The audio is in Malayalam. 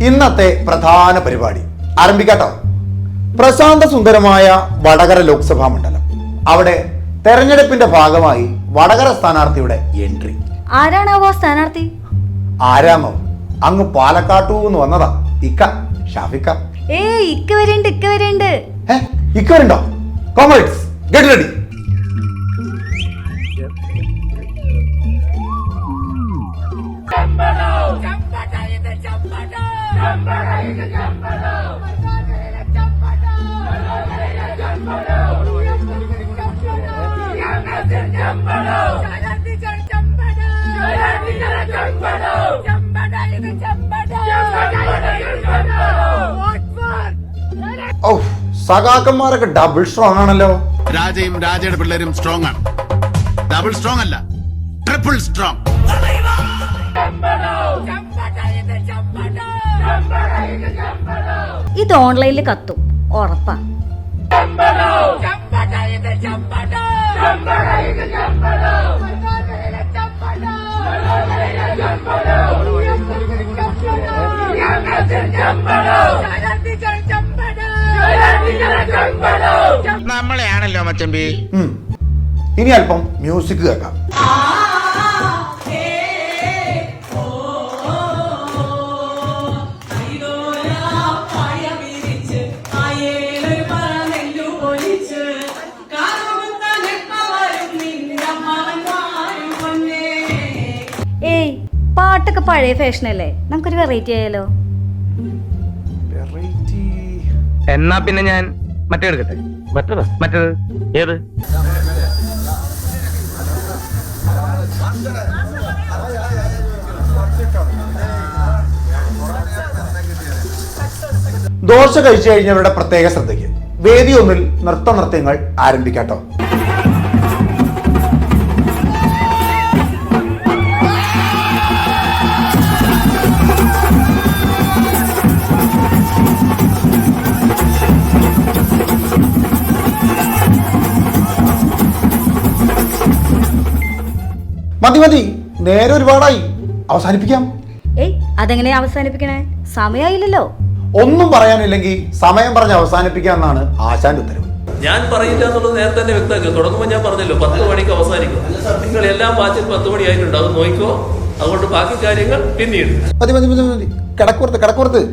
ഇന്നത്തെ പ്രധാന പരിപാടി ആരംഭിക്കാട്ടോ. പ്രശാന്ത സുന്ദരമായ വടകര ലോക്സഭാ മണ്ഡലം. അവിടെ തെരഞ്ഞെടുപ്പിന്റെ ഭാഗമായി വടകര സ്ഥാനാർത്ഥിയുടെ എൻട്രി. ആരാണാവോ സ്ഥാനാർത്ഥി? ആരാമോ അങ്ങ് പാലക്കാട്ടൂന്ന് വന്നതാ. ഇക്ക ഷാഫിക്ക. ഇക്ക വരണ്ട് ഇക്ക വരണ്ടോ? കോമറേഡ്സ് ഗെറ്റ് റെഡി. ഓ, സഖാക്കന്മാരൊക്കെ ഡബിൾ സ്ട്രോങ് ആണല്ലോ. രാജയും രാജയുടെ പിള്ളേരും സ്ട്രോങ് ആണ്. ഡബിൾ സ്ട്രോങ് അല്ല, ട്രിപ്പിൾ സ്ട്രോങ്. ഇത് ഓൺലൈനിൽ കത്തും ഉറപ്പാ. നമ്മളെയാണല്ലോ മച്ചമ്പി. ഇനി അല്പം മ്യൂസിക് കേൾക്കാം. പാട്ടൊക്കെ പഴയ ഫാഷനല്ലേ, നമുക്കൊരു വെറൈറ്റി ആയാലോ? എന്നാ പിന്നെ ഞാൻ മറ്റേ എടുക്കട്ടെ. മറ്റേത് ഏത്? ദോശ കഴിച്ചു കഴിഞ്ഞവരുടെ പ്രത്യേക ശ്രദ്ധയ്ക്ക് വേദി ഒന്നിൽ നൃത്തനൃത്യങ്ങൾ ആരംഭിക്കാട്ടോ. മതി, നേരെ ഒരുപാടായി, അവസാനിപ്പിക്കാം. അതെങ്ങനെയാ അവസാനിപ്പിക്കണേ? സമയമായില്ലല്ലോ. ഒന്നും പറയാനില്ലെങ്കിൽ സമയം പറഞ്ഞ് അവസാനിപ്പിക്കാന്നാണ് ആശാന്റെ ഉത്തരവ്. ഞാൻ പറയില്ല എന്നുള്ളത് നേരത്തെ തന്നെ വ്യക്തമാക്കി. തുടങ്ങുമ്പോൾ ഞാൻ പറഞ്ഞല്ലോ 10 മണിക്ക് അവസാനിക്കും. നിങ്ങൾ എല്ലാം വാച്ചിൽ 10 മണി ആയിട്ടുണ്ട്, അത് നോക്കിക്കോ. അതുകൊണ്ട് ബാക്കി കാര്യങ്ങൾ പിന്നീട്. മതി, കിടക്കുറത്ത് കടക്ക് പുറത്ത്